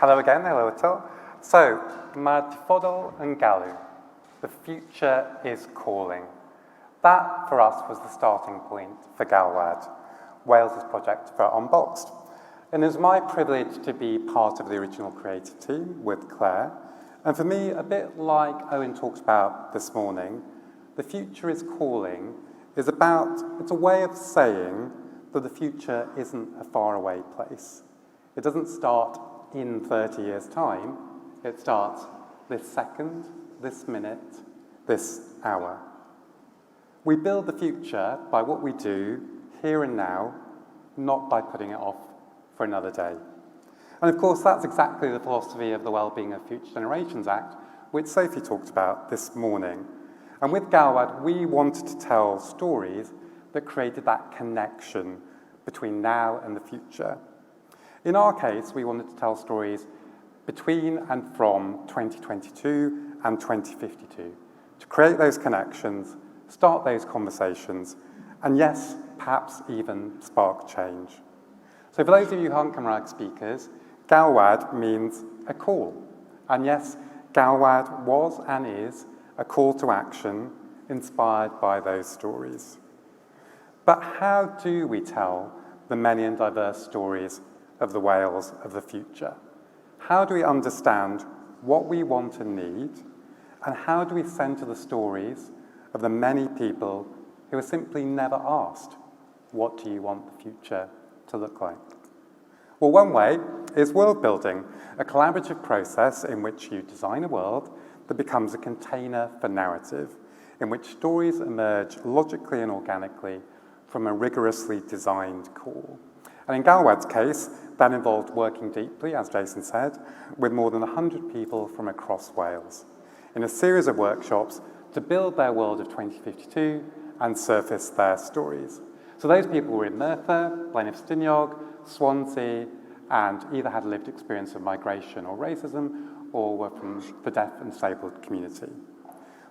Hello again, hello eto. So, mae'r dyfodol yn galw. The future is calling. That, for us, was the starting point for Galwad, Wales's project for UNBOXED. And it was my privilege to be part of the original creative team with Claire. And for me, a bit like Owen talked about this morning, the future is calling it's a way of saying that the future isn't a faraway place. It doesn't start in 30 years' time. It starts this second, this minute, this hour. We build the future by what we do here and now, not by putting it off for another day. And of course, that's exactly the philosophy of the Wellbeing of Future Generations Act, which Sophie talked about this morning. And with Galwad, we wanted to tell stories that created that connection between now and the future. In our case, we wanted to tell stories between and from 2022 and 2052, to create those connections, start those conversations, and yes, perhaps even spark change. So for those of you who aren't Cymraeg speakers, Galwad means a call. And yes, Galwad was and is a call to action inspired by those stories. But how do we tell the many and diverse stories of the Wales of the future? How do we understand what we want and need, and how do we centre the stories of the many people who are simply never asked, what do you want the future to look like? Well, one way is world building, a collaborative process in which you design a world that becomes a container for narrative, in which stories emerge logically and organically from a rigorously designed core. And in Galwad's case, that involved working deeply, as Jason said, with more than 100 people from across Wales in a series of workshops to build their world of 2052 and surface their stories. So those people were in Merthyr, Blaenau Swansea, and either had a lived experience of migration or racism, or were from the deaf and disabled community.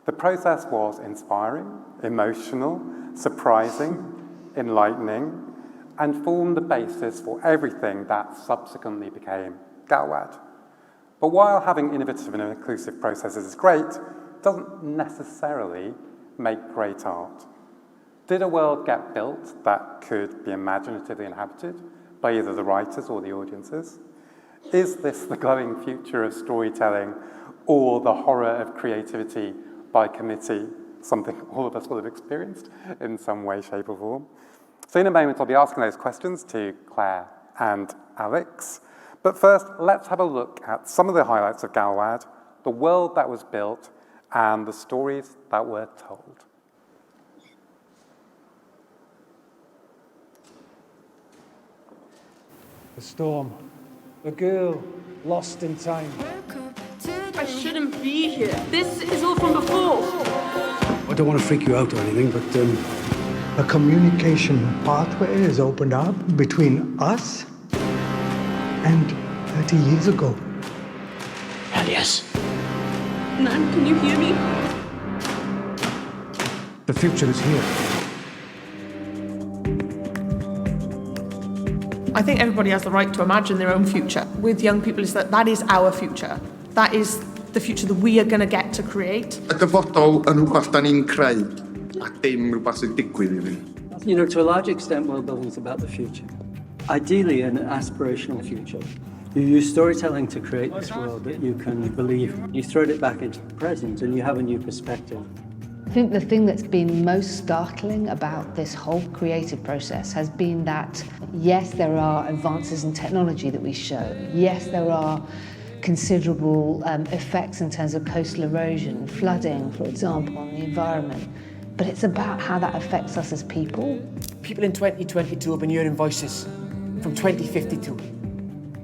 The process was inspiring, emotional, surprising, enlightening, and formed the basis for everything that subsequently became Galwad. But while having innovative and inclusive processes is great, it doesn't necessarily make great art. Did a world get built that could be imaginatively inhabited by either the writers or the audiences? Is this the glowing future of storytelling or the horror of creativity by committee, something all of us will have experienced in some way, shape or form? So in a moment, I'll be asking those questions to Claire and Alex. But first, let's have a look at some of the highlights of Galwad, the world that was built, and the stories that were told. The storm. A girl lost in time. I shouldn't be here. This is all from before. I don't want to freak you out or anything, but a communication pathway is opened up between us and 30 years ago. Hell yes. Nan, can you hear me? the future is here. I think everybody has the right to imagine their own future. With young people, is that is our future. That is the future that we are going to get to create. Y dyfodol yn rhywbeth da ni'n creu, a dim rhywbeth sy'n digwydd i fi. You know, to a large extent, world building is about the future. Ideally, an aspirational future. You use storytelling to create this world that you can believe. You throw it back into the present and you have a new perspective. I think the thing that's been most startling about this whole creative process has been that, yes, there are advances in technology that we show. Yes, there are considerable effects in terms of coastal erosion, flooding, for example, on the environment. But it's about how that affects us as people. People in 2022 have been hearing voices from 2052.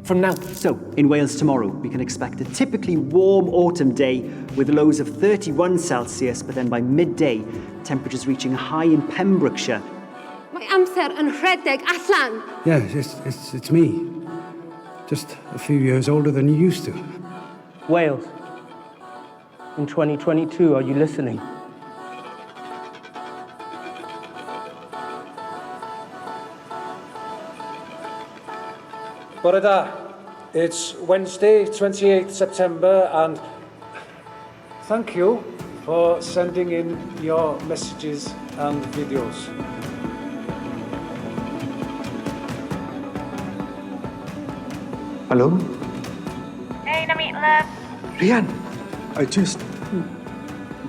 From now. So, in Wales tomorrow, we can expect a typically warm autumn day with lows of 31 Celsius, but then by midday, temperatures reaching a high in Pembrokeshire. Mae amser yn rhedeg allan. Yeah, it's me. Just a few years older than you used to. Wales, in 2022, are you listening? Bore da. It's Wednesday, 28th September, and thank you for sending in your messages and videos. Hello? Hey, Namit, Rian, I just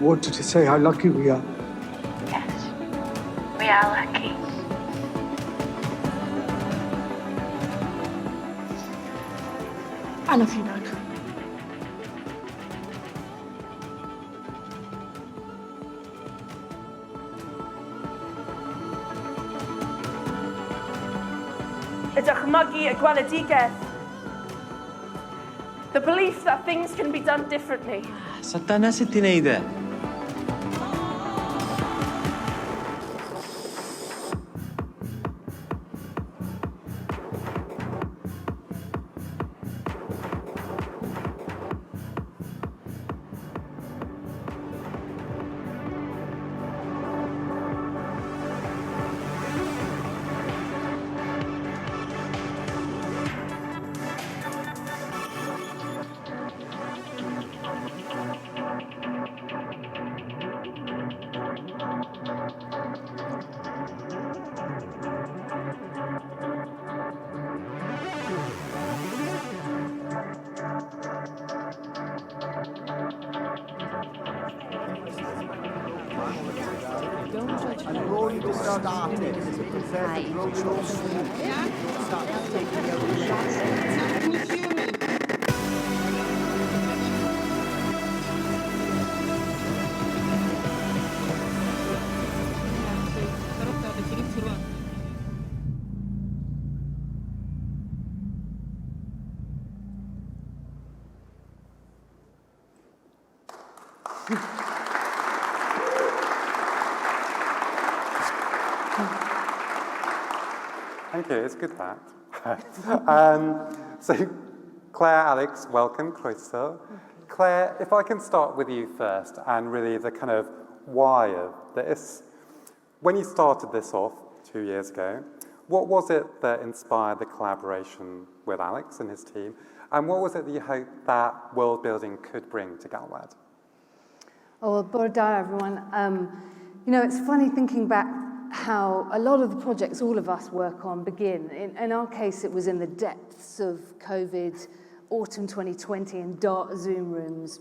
wanted to say how lucky we are. Yes, we are lucky. I love you, Nan. Ydachmygu y gweledigeth. The belief that things can be done differently. So dyna sut ti'n neud e? Thank you, it's good that. So, Claire, Alex, welcome, Clwstwr. Claire, if I can start with you first, and really the kind of why of this. When you started this off 2 years ago, what was it that inspired the collaboration with Alex and his team? And what was it that you hoped that world building could bring to Galwad? Oh, well, bore da, everyone. You know, it's funny thinking back how a lot of the projects all of us work on begin. In our case, it was in the depths of COVID, autumn 2020, in dark Zoom rooms.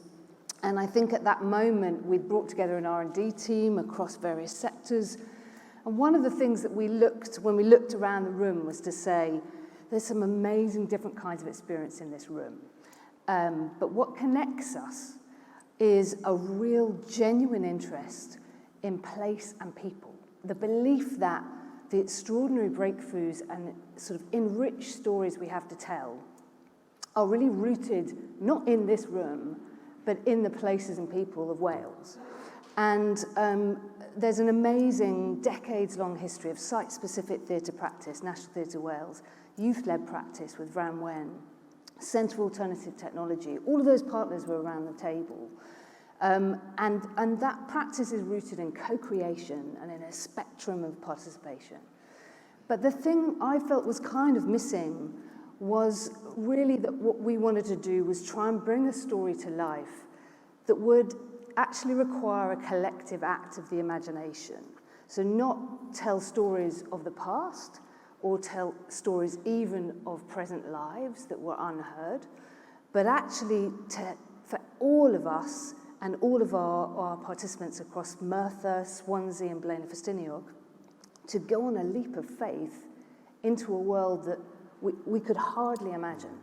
And I think at that moment, we'd brought together an R&D team across various sectors. And one of the things that we looked, when we looked around the room, was to say, there's some amazing different kinds of experience in this room. But what connects us is a real genuine interest in place and people. The belief that the extraordinary breakthroughs and sort of enriched stories we have to tell are really rooted not in this room, but in the places and people of Wales. And there's an amazing decades-long history of site-specific theatre practice, National Theatre Wales, youth-led practice with Fran Wen, Centre for Alternative Technology. All of those partners were around the table. And that practice is rooted in co-creation and in a spectrum of participation. But the thing I felt was kind of missing was really that what we wanted to do was try and bring a story to life that would actually require a collective act of the imagination. So not tell stories of the past or tell stories even of present lives that were unheard, but actually for all of us and all of our participants across Merthyr, Swansea and Blaenau Ffestiniog to go on a leap of faith into a world that we could hardly imagine.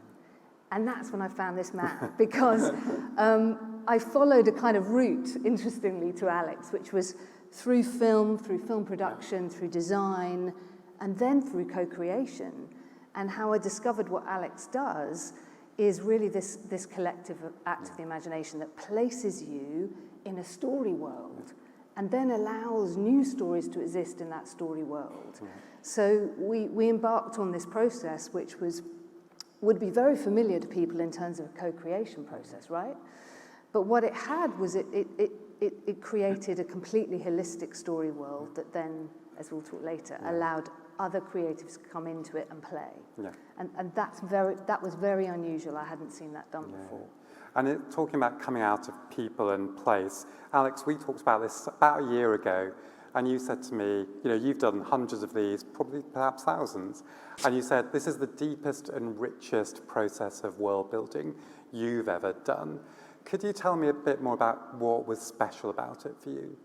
And that's when I found this map, because I followed a kind of route, interestingly, to Alex, which was through film production, through design, and then through co-creation. And how I discovered what Alex does is really this collective act of the imagination that places you in a story world and then allows new stories to exist in that story world. So we embarked on this process, which would be very familiar to people in terms of a co-creation process, right? But what it had was it created a completely holistic story world that then, as we'll talk later, allowed other creatives come into it and play. Yeah. And that was very unusual. I hadn't seen that done before. And talking about coming out of people and place, Alex, we talked about this about a year ago, and you said to me, you've done hundreds of these, probably perhaps thousands, and you said this is the deepest and richest process of world building you've ever done. Could you tell me a bit more about what was special about it for you?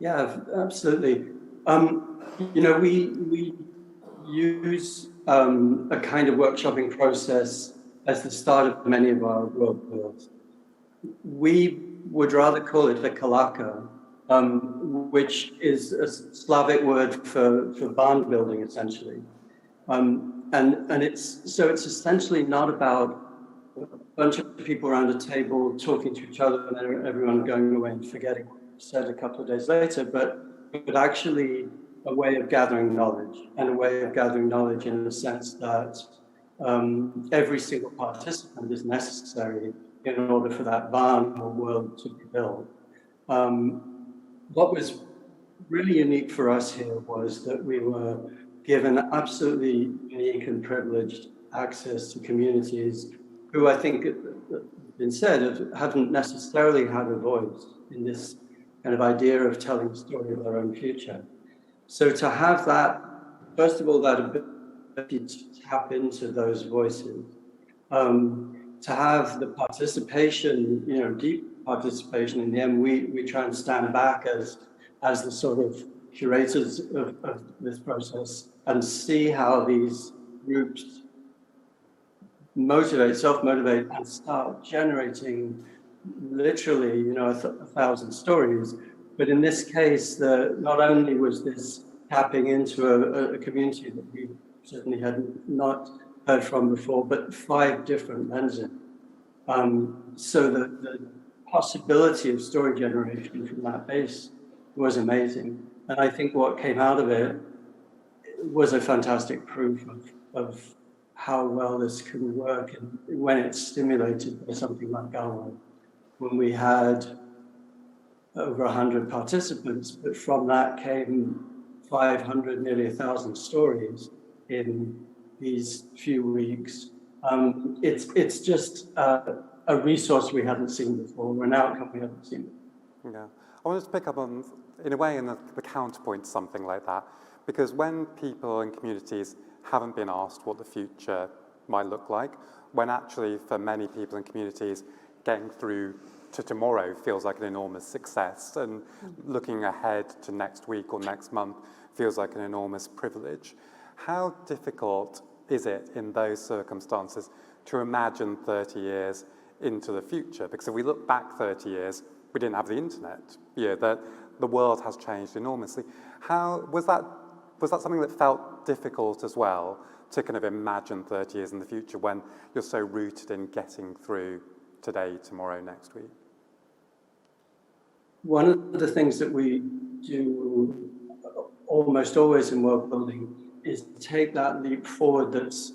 Yeah, absolutely. We use a kind of workshopping process as the start of many of our world builds. We would rather call it a kalaka, which is a Slavic word for barn building, essentially. And it's essentially not about a bunch of people around a table talking to each other and everyone going away and forgetting what was said a couple of days later, but actually a way of gathering knowledge, and a way of gathering knowledge in the sense that every single participant is necessary in order for that barn or world to be built. What was really unique for us here was that we were given absolutely unique and privileged access to communities who, I think it's been said, haven't necessarily had a voice in this kind of idea of telling the story of their own future. So to have that, first of all, that ability to tap into those voices, to have the participation, deep participation in the end, we try and stand back as the sort of curators of this process and see how these groups self-motivate and start generating literally, 1,000 stories. But in this case, not only was this tapping into a community that we certainly had not heard from before, but 5 different lenses. So the possibility of story generation from that base was amazing. And I think what came out of it was a fantastic proof of how well this can work, and when it's stimulated by something like Galwad, when we had over 100 participants, but from that came 500, nearly 1,000 stories in these few weeks. It's just a resource we hadn't seen before, an outcome we hadn't seen before. Yeah, I wanted to pick up on, in a way, in the counterpoint to something like that, because when people and communities haven't been asked what the future might look like, when actually for many people and communities getting through to tomorrow feels like an enormous success, and looking ahead to next week or next month feels like an enormous privilege. How difficult is it in those circumstances to imagine 30 years into the future? Because if we look back 30 years, we didn't have the internet. The world has changed enormously. How was that something that felt difficult as well, to kind of imagine 30 years in the future when you're so rooted in getting through today, tomorrow, next week? One of the things that we do almost always in world building is take that leap forward that's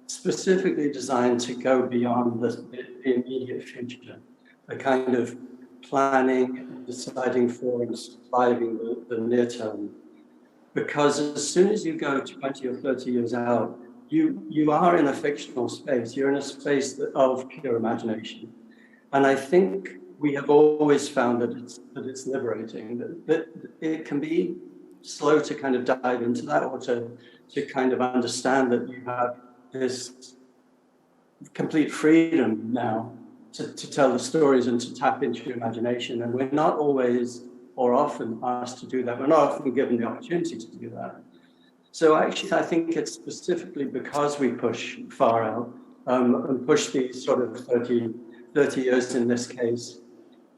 specifically designed to go beyond the immediate future, a kind of planning and deciding for and surviving the near term. Because as soon as you go 20 or 30 years out, you are in a fictional space. You're in a space of pure imagination. And I think we have always found that it's liberating, that it can be slow to kind of dive into that, or to kind of understand that you have this complete freedom now to tell the stories and to tap into your imagination. And we're not always or often asked to do that. We're not often given the opportunity to do that. So actually, I think it's specifically because we push far out and push these sort of 30 years in this case,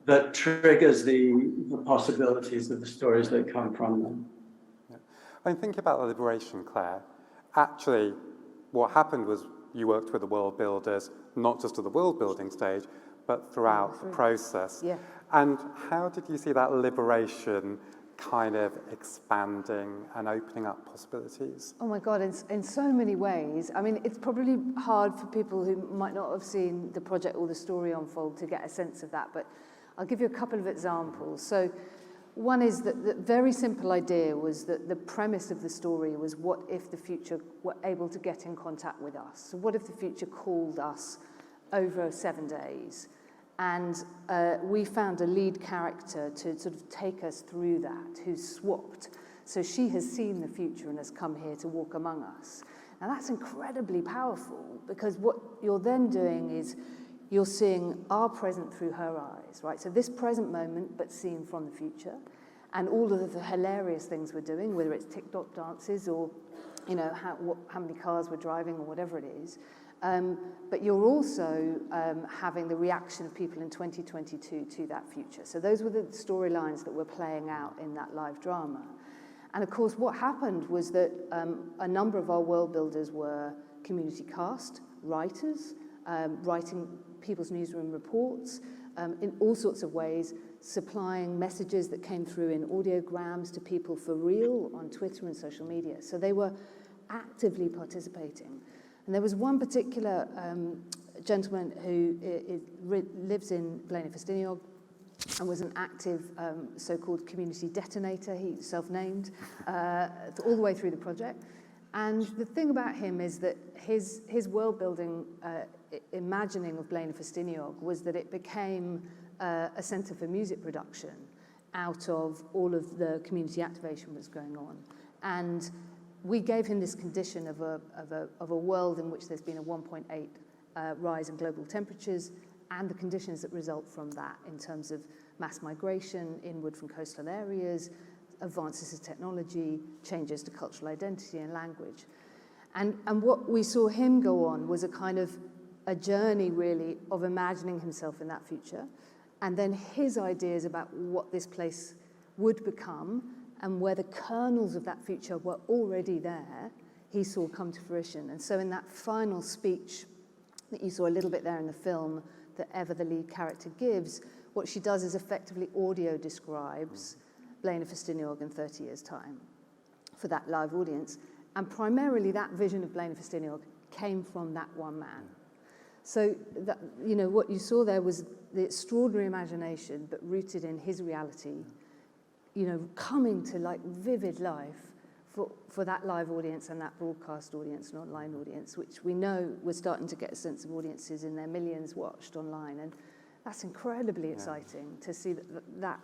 that triggers the possibilities of the stories that come from them. Yeah. When thinking about the liberation, Claire, actually what happened was you worked with the world builders, not just at the world building stage, but throughout the process. Yeah. And how did you see that liberation kind of expanding and opening up possibilities? Oh my God, in so many ways. I mean, it's probably hard for people who might not have seen the project or the story unfold to get a sense of that, but I'll give you a couple of examples. So One is that the very simple idea was that the premise of the story was, what if the future were able to get in contact with us? So what if the future called us over 7 days? And we found a lead character to sort of take us through that, who's swapped. So she has seen the future and has come here to walk among us. Now that's incredibly powerful, because what you're then doing is you're seeing our present through her eyes, right? So this present moment, but seen from the future, and all of the hilarious things we're doing, whether it's TikTok dances or, you know, how many cars we're driving or whatever it is. But you're also having the reaction of people in 2022 to that future. So those were the storylines that were playing out in that live drama. And of course, what happened was that a number of our world builders were community cast, writers, writing people's newsroom reports, in all sorts of ways, supplying messages that came through in audiograms to people for real on Twitter and social media. So they were actively participating. And there was one particular gentleman who lives in Blaenau and was an active so-called community detonator, he's self-named, all the way through the project. And the thing about him is that his world-building imagining of Blaenau Ffestiniog was that it became a centre for music production out of all of the community activation that's going on. And we gave him this condition of a world in which there's been a 1.8 rise in global temperatures, and the conditions that result from that in terms of mass migration inward from coastal areas, advances in technology, changes to cultural identity and language. And what we saw him go on was a kind of a journey, really, of imagining himself in that future, and then his ideas about what this place would become, and where the kernels of that future were already there, he saw come to fruition. And so in that final speech that you saw a little bit there in the film, that Eva, the lead character, gives, what she does is effectively audio describes Blaenau Ffestiniog in 30 years' time for that live audience. And primarily that vision of Blaenau Ffestiniog came from that one man. So, that, you know, what you saw there was the extraordinary imagination, but rooted in his reality, you know, coming to like vivid life for that live audience and that broadcast audience and online audience, which we know we're starting to get a sense of audiences in their millions watched online. And that's incredibly exciting to see that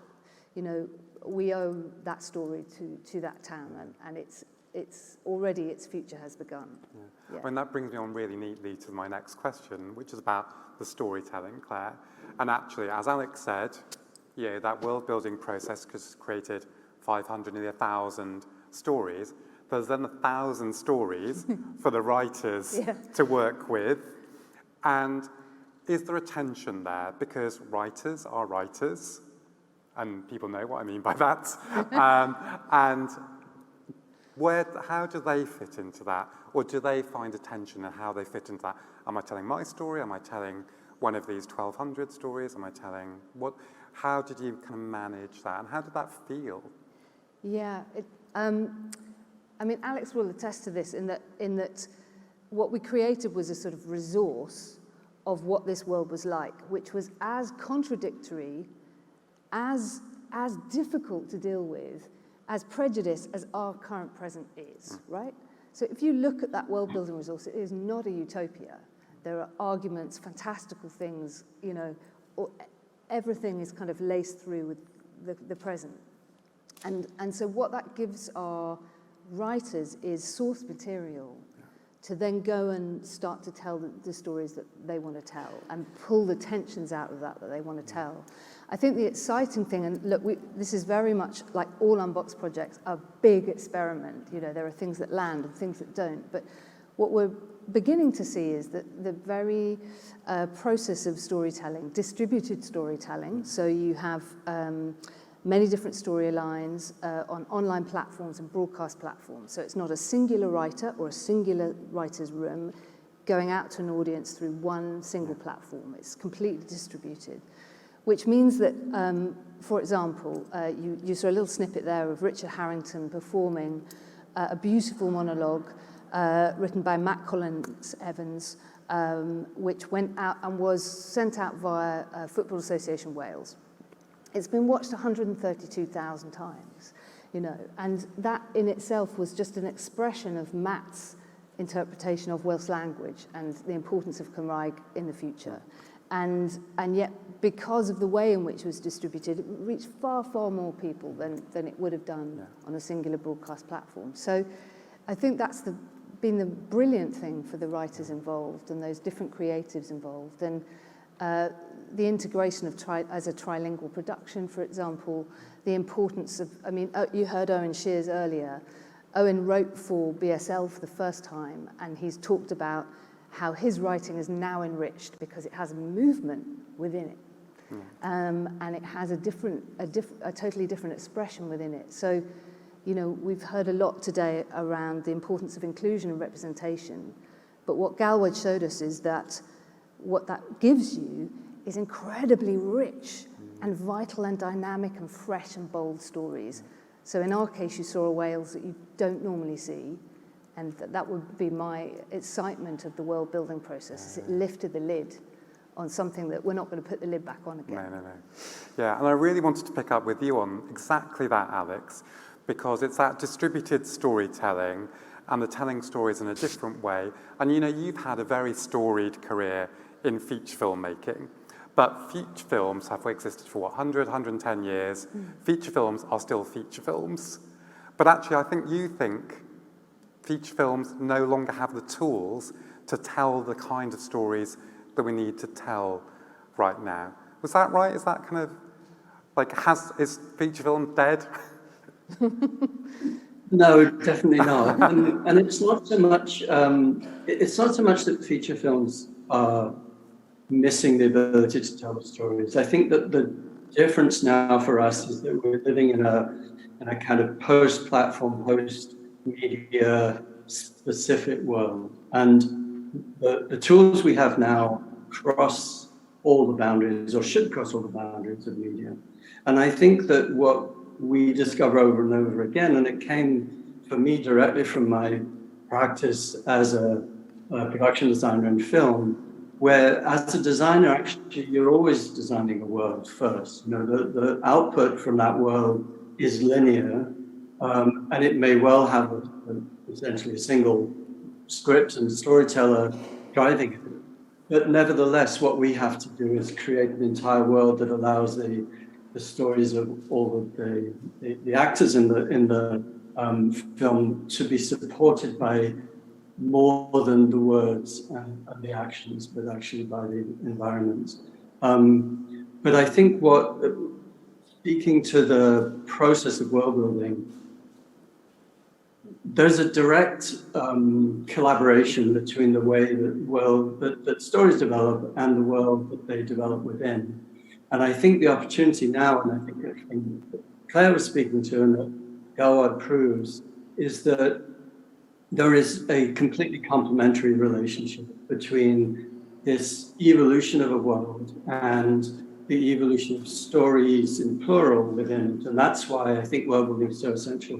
you know, we owe that story to that town, and it's already, its future has begun. Yeah. Yeah. And that brings me on really neatly to my next question, which is about the storytelling, Claire. And actually, as Alex said, yeah, that world-building process has created 500, nearly 1,000 stories. There's then 1,000 stories for the writers to work with. And is there a tension there? Because writers are writers, and people know what I mean by that. And how do they fit into that? Or do they find a tension in how they fit into that? Am I telling my story? Am I telling one of these 1,200 stories? Am I telling what? How did you kind of manage that? And how did that feel? Yeah, I mean, Alex will attest to this in that what we created was a sort of resource of what this world was like, which was as contradictory, as difficult to deal with, as prejudiced as our current present is, right? So if you look at that world-building resource, it is not a utopia. There are arguments, fantastical things, you know, everything is kind of laced through with the present. And so what that gives our writers is source material to then go and start to tell the stories that they want to tell and pull the tensions out of that they want to tell. I think the exciting thing, and look, this is very much like all Unboxed projects, a big experiment. You know, there are things that land and things that don't. But what we're beginning to see is that the very process of storytelling, distributed storytelling, so you have many different storylines on online platforms and broadcast platforms. So it's not a singular writer or a singular writer's room going out to an audience through one single platform. It's completely distributed, which means that, for example, you saw a little snippet there of Richard Harrington performing a beautiful monologue written by Matt Collins Evans, which went out and was sent out via Football Association Wales. It's been watched 132,000 times, you know, and that in itself was just an expression of Matt's interpretation of Welsh language and the importance of Cymraeg in the future. And yet, because of the way in which it was distributed, it reached far, far more people than it would have done on a singular broadcast platform. So I think that's been the brilliant thing for the writers involved and those different creatives involved. And the integration of as a trilingual production, for example, the importance of, I mean, you heard Owen Shears earlier. Owen wrote for BSL for the first time, and he's talked about how his writing is now enriched because it has movement within it. And it has a totally different expression within it. So, you know, we've heard a lot today around the importance of inclusion and representation, but what Galwad showed us is that what that gives you is incredibly rich and vital and dynamic and fresh and bold stories. So in our case, you saw a Wales that you don't normally see, and that would be my excitement of the world building process, is it lifted the lid on something that we're not going to put the lid back on again. No. Yeah, and I really wanted to pick up with you on exactly that, Alex, because it's that distributed storytelling and the telling stories in a different way. And you know, you've had a very storied career in feature filmmaking, but feature films have existed for 100, 110 years. Feature films are still feature films. But actually, I think you think feature films no longer have the tools to tell the kind of stories that we need to tell right now. Was that right? Is that kind of, like, is feature film dead? No, definitely not. And it's not so much. It's not so much that feature films are missing the ability to tell stories. I think that the difference now for us is that we're living in a kind of post-platform, post-media specific world, and the tools we have now cross all the boundaries, or should cross all the boundaries of media. And I think that what we discover over and over again, and it came for me directly from my practice as a production designer in film, where as a designer, actually, you're always designing a world first. You know, the output from that world is linear, and it may well have essentially a single script and storyteller driving it. But nevertheless, what we have to do is create an entire world that allows the stories of all of the actors in the film to be supported by more than the words and the actions, but actually by the environments. But I think speaking to the process of world building, there's a direct collaboration between the way that stories develop and the world that they develop within. And I think the opportunity now, and I think the thing that Claire was speaking to and that Galwad proves, is that there is a completely complementary relationship between this evolution of a world and the evolution of stories in plural within it. And that's why I think world building is so essential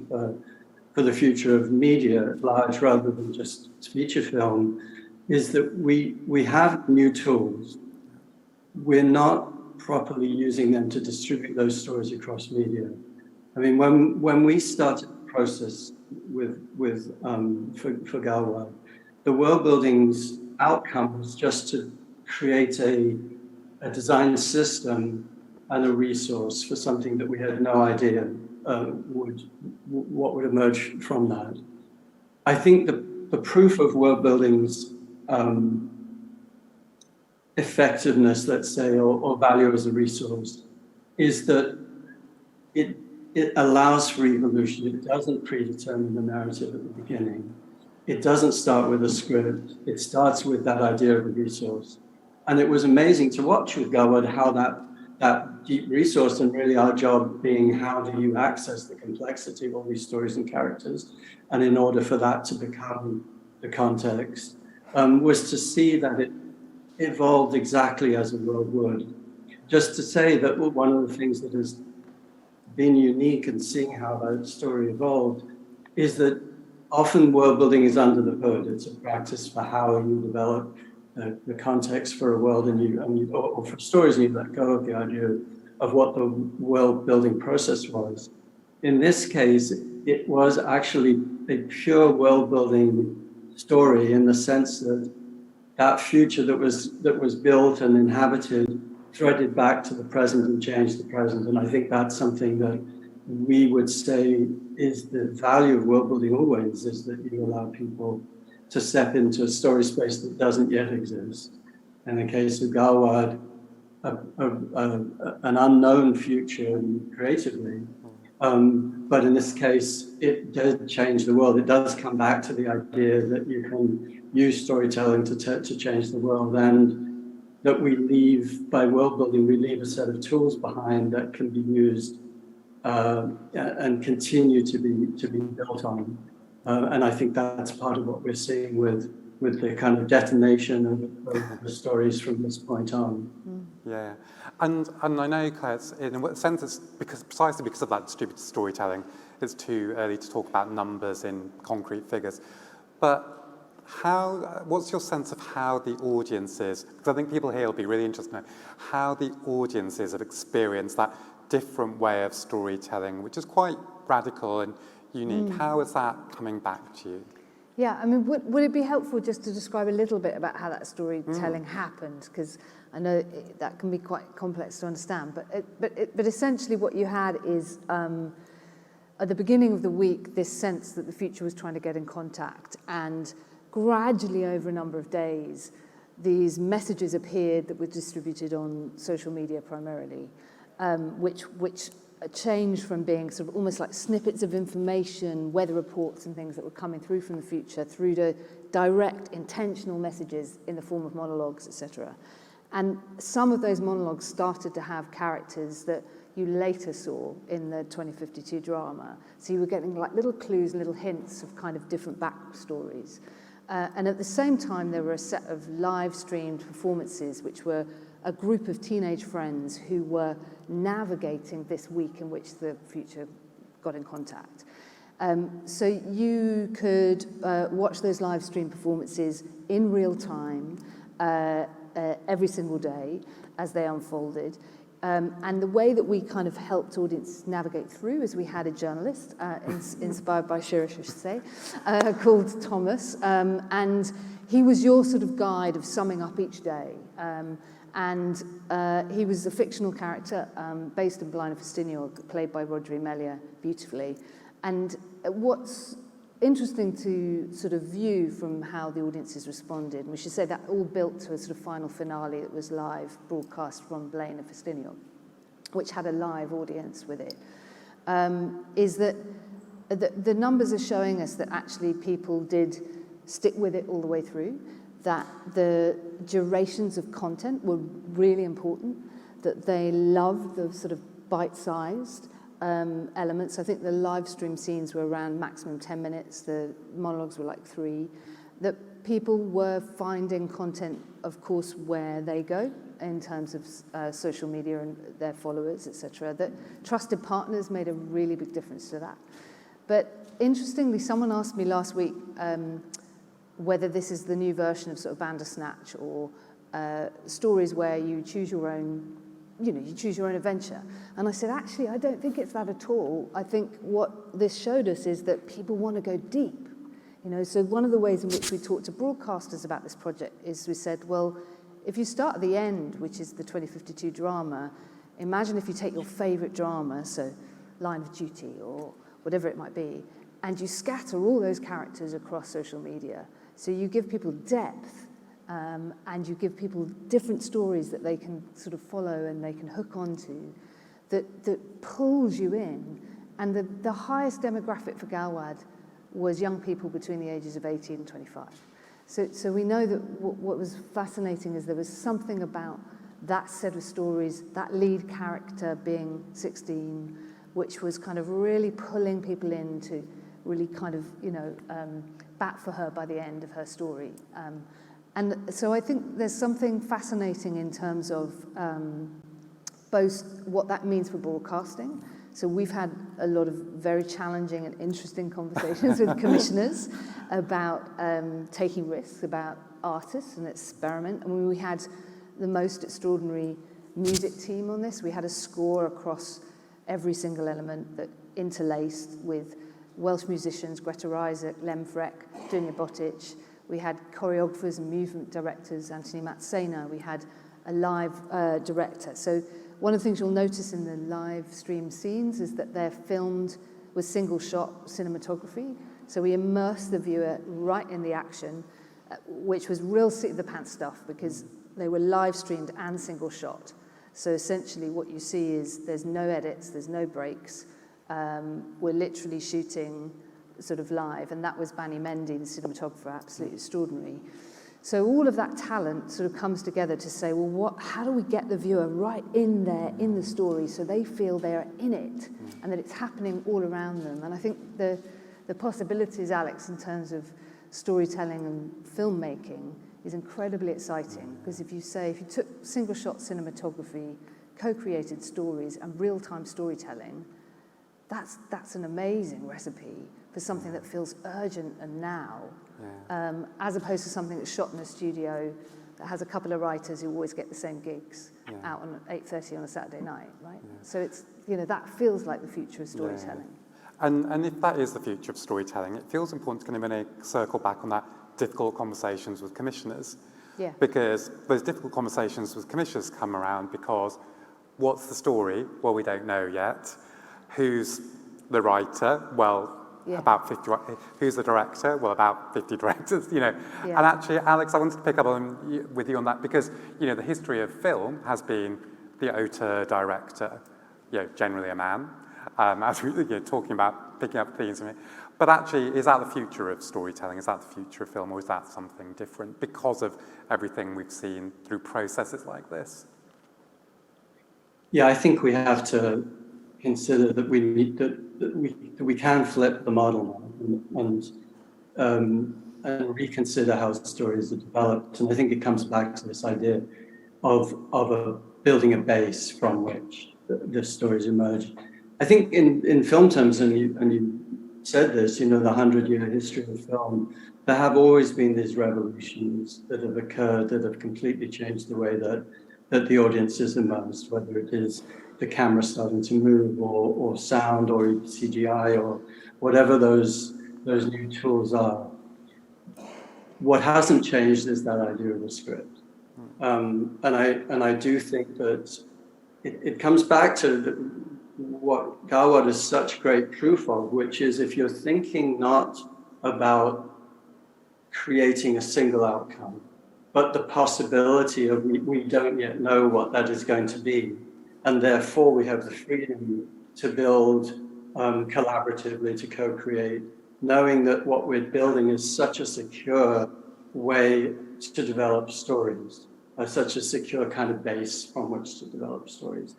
for the future of media at large, rather than just feature film, is that we have new tools. We're not properly using them to distribute those stories across media. I mean, when we started the process for Galwad, the world building's outcome was just to create a design system and a resource for something that we had no idea what would emerge from that. I think the proof of world building's effectiveness, let's say, or value as a resource, is that it allows for evolution. It doesn't predetermine the narrative at the beginning. It doesn't start with a script. It starts with that idea of a resource. And it was amazing to watch with Galwad how that deep resource, and really our job being how do you access the complexity of all these stories and characters, and in order for that to become the context, was to see that it evolved exactly as a world would. Just to say that one of the things that has been unique in seeing how that story evolved is that often world building is under the hood. It's a practice for how you develop the context for a world, or for stories, and you let go of the idea what the world building process was. In this case, it was actually a pure world building story in the sense that that future that was built and inhabited threaded back to the present and changed the present. And I think that's something that we would say is the value of world building always, is that you allow people to step into a story space that doesn't yet exist. In the case of Galwad, an unknown future creatively. But in this case, it did change the world. It does come back to the idea that you can use storytelling to change the world, and that we leave, by world building, we leave a set of tools behind that can be used and continue to be built on. And I think that's part of what we're seeing with the kind of detonation of the stories from this point on. Yeah, and I know, Claire, in a sense, it's precisely because of that distributed storytelling, it's too early to talk about numbers in concrete figures. But what's your sense of how the audiences, because I think people here will be really interested to know how the audiences have experienced that different way of storytelling, which is quite radical and unique. How is that coming back to you? Yeah, I mean, would it be helpful just to describe a little bit about how that storytelling happened? Because I know that can be quite complex to understand. But essentially what you had is, at the beginning of the week, this sense that the future was trying to get in contact. And gradually over a number of days, these messages appeared that were distributed on social media primarily, which changed from being sort of almost like snippets of information, weather reports and things that were coming through from the future, through to direct, intentional messages in the form of monologues, etc. And some of those monologues started to have characters that you later saw in the 2052 drama. So you were getting like little clues, little hints of kind of different backstories. And at the same time, there were a set of live-streamed performances, which were a group of teenage friends who were navigating this week in which the future got in contact. So you could watch those live stream performances in real time every single day as they unfolded. And the way that we kind of helped audience navigate through is we had a journalist inspired by Shirish, I should say, called Thomas. And he was your sort of guide of summing up each day. And he was a fictional character based in Blaen y Ffestiniog, played by Rodri Melia beautifully. And what's interesting to sort of view from how the audiences responded, and we should say that all built to a sort of final finale that was live broadcast from Blaen y Ffestiniog, which had a live audience with it, is that the numbers are showing us that actually people did stick with it all the way through, that the durations of content were really important, that they loved the sort of bite-sized elements. I think the live stream scenes were around maximum 10 minutes, the monologues were like 3, that people were finding content, of course, where they go in terms of social media and their followers, etc. That trusted partners made a really big difference to that. But interestingly, someone asked me last week whether this is the new version of sort of Bandersnatch or stories where you choose your own, you choose your own adventure. And I said, actually, I don't think it's that at all. I think what this showed us is that people want to go deep. So one of the ways in which we talked to broadcasters about this project is we said, well, if you start at the end, which is the 2052 drama, imagine if you take your favorite drama, so Line of Duty or whatever it might be, and you scatter all those characters across social media. So you give people depth, and you give people different stories that they can sort of follow and they can hook onto, that pulls you in. And the highest demographic for Galwad was young people between the ages of 18 and 25. So we know that what was fascinating is there was something about that set of stories, that lead character being 16, which was kind of really pulling people in to really kind of, bat for her by the end of her story. And so I think there's something fascinating in terms of both what that means for broadcasting. So we've had a lot of very challenging and interesting conversations with commissioners about taking risks, about artists and experiment. I mean, we had the most extraordinary music team on this. We had a score across every single element that interlaced with Welsh musicians, Greta Isaac, Lem Freck, Dunia Botic. We had choreographers and movement directors, Anthony Matsena. We had a live director. So one of the things you'll notice in the live stream scenes is that they're filmed with single shot cinematography. So we immerse the viewer right in the action, which was real seat of the pants stuff because they were live streamed and single shot. So essentially what you see is there's no edits, there's no breaks. We're literally shooting sort of live, and that was Banny Mendy, the cinematographer, absolutely extraordinary. So all of that talent sort of comes together to say, well, how do we get the viewer right in there, in the story, so they feel they're in it and that it's happening all around them. And I think the possibilities, Alex, in terms of storytelling and filmmaking is incredibly exciting, because if you took single shot cinematography, co-created stories and real-time storytelling, that's an amazing recipe for something that feels urgent and now, as opposed to something that's shot in a studio that has a couple of writers who always get the same gigs out on 8:30 on a Saturday night, right? So it's, that feels like the future of storytelling. And if that is the future of storytelling, it feels important to kind of circle back on that difficult conversations with commissioners. Yeah. Because those difficult conversations with commissioners come around because what's the story? Well, we don't know yet. Who's the writer? Well, about 50. Who's the director? Well, about 50 directors, And actually, Alex, I wanted to pick up with you on that because, the history of film has been the auteur director, generally a man, as we're talking about picking up themes. But actually, is that the future of storytelling? Is that the future of film, or is that something different because of everything we've seen through processes like this? Yeah, I think we have to consider that we need that we can flip the model and reconsider how stories are developed. And I think it comes back to this idea of building a base from which the stories emerge. I think in film terms, and you said this, the 100-year history of film, there have always been these revolutions that have occurred that have completely changed the way that the audience is immersed, whether it is the camera starting to move or sound or CGI or whatever those new tools are. What hasn't changed is that idea of the script. And I do think that it comes back to what Galwad is such great proof of, which is if you're thinking not about creating a single outcome, but the possibility of we don't yet know what that is going to be. And therefore we have the freedom to build collaboratively, to co-create, knowing that what we're building is such a secure way to develop stories, such a secure kind of base from which to develop stories.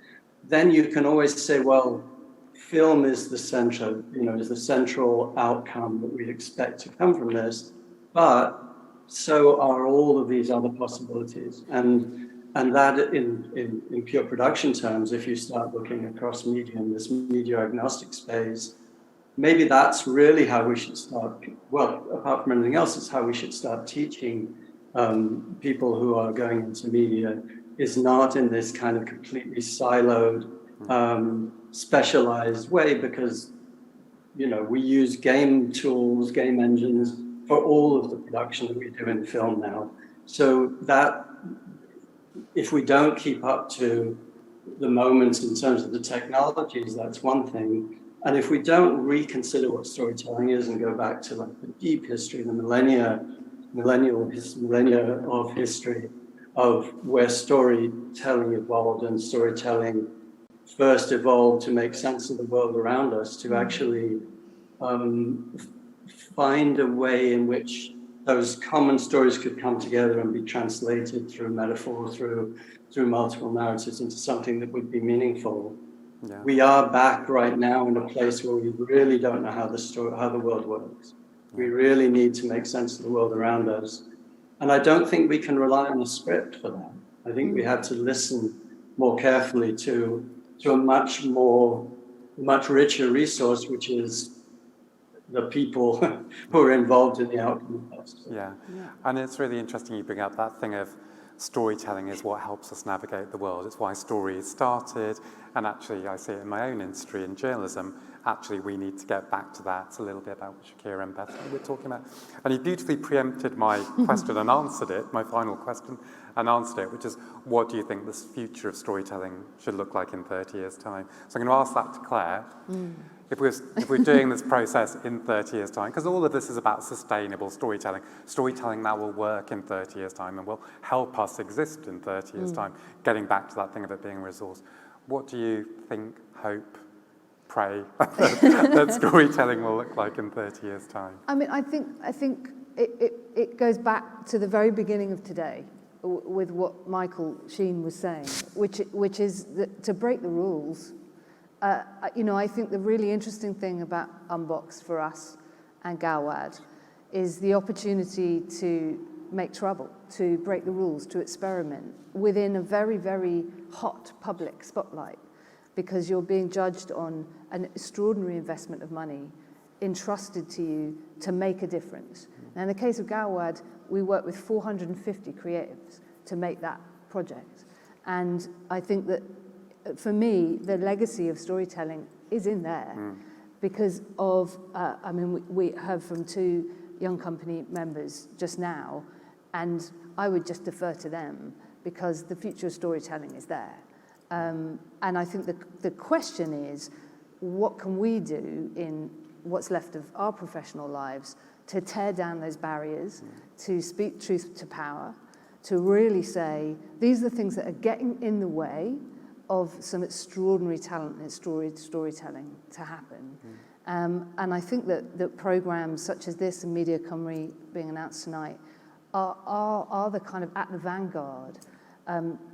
Then you can always say, well, film is the central, is the central outcome that we expect to come from this, but so are all of these other possibilities. And that in pure production terms, if you start looking across media in this media agnostic space, maybe that's really how we should start. Well, apart from anything else, it's how we should start teaching people who are going into media, is not in this kind of completely siloed, specialized way, because, we use game tools, game engines for all of the production that we do in film now. So that, if we don't keep up to the moments in terms of the technologies, that's one thing. And if we don't reconsider what storytelling is and go back to the deep history, the millennia of history of where storytelling evolved and storytelling first evolved to make sense of the world around us, to actually find a way in which those common stories could come together and be translated through metaphor, through multiple narratives into something that would be meaningful. Yeah. We are back right now in a place where we really don't know how the world works. We really need to make sense of the world around us. And I don't think we can rely on a script for that. I think we have to listen more carefully to a much richer resource, which is the people who are involved in the outcome of that story. Yeah, and it's really interesting you bring up that thing of storytelling is what helps us navigate the world. It's why stories started, and actually I see it in my own industry in journalism. Actually, we need to get back to that. It's a little bit about what Shakira and Beth were talking about. And he beautifully preempted my question and answered it, my final question, and answered it, which is, what do you think the future of storytelling should look like in 30 years' time? So I'm going to ask that to Claire. If we're doing this process in 30 years' time, because all of this is about sustainable storytelling that will work in 30 years' time and will help us exist in 30 years' time, getting back to that thing of it being a resource. What do you think, hope, pray that storytelling will look like in 30 years' time? I mean, I think it goes back to the very beginning of today with what Michael Sheen was saying, which is that to break the rules. I think the really interesting thing about UNBOXED for us and Galwad is the opportunity to make trouble, to break the rules, to experiment within a very, very hot public spotlight, because you're being judged on an extraordinary investment of money entrusted to you to make a difference. Now, in the case of Galwad, we worked with 450 creatives to make that project. And I think that for me, the legacy of storytelling is in there because of, we heard from 2 young company members just now, and I would just defer to them because the future of storytelling is there. And I think the question is, what can we do in what's left of our professional lives to tear down those barriers, to speak truth to power, to really say, these are the things that are getting in the way of some extraordinary talent and storytelling to happen. And I think that programs such as this and Media Cymru being announced tonight are the kind of at the vanguard.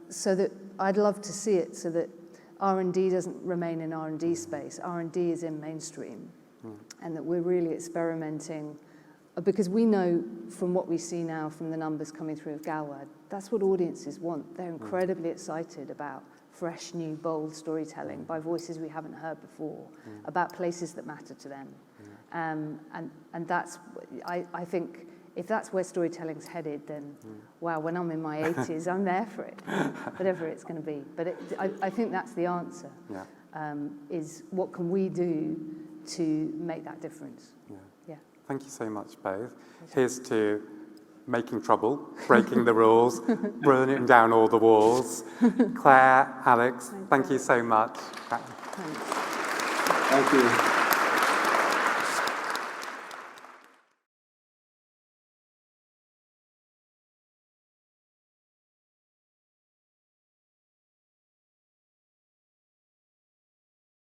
So that I'd love to see it so that R&D doesn't remain in R&D space. R&D is in mainstream. And that we're really experimenting, because we know from what we see now from the numbers coming through of Galwad, that's what audiences want. They're incredibly excited about fresh, new, bold storytelling by voices we haven't heard before, about places that matter to them. And that's, I think, if that's where storytelling's headed, then, wow, when I'm in my 80s, I'm there for it, whatever it's going to be. But I think that's the answer, is what can we do to make that difference? Yeah. Thank you so much, both. Here's to making trouble, breaking the rules, burning down all the walls. Claire, Alex, thank you so much. Thanks. Thank you.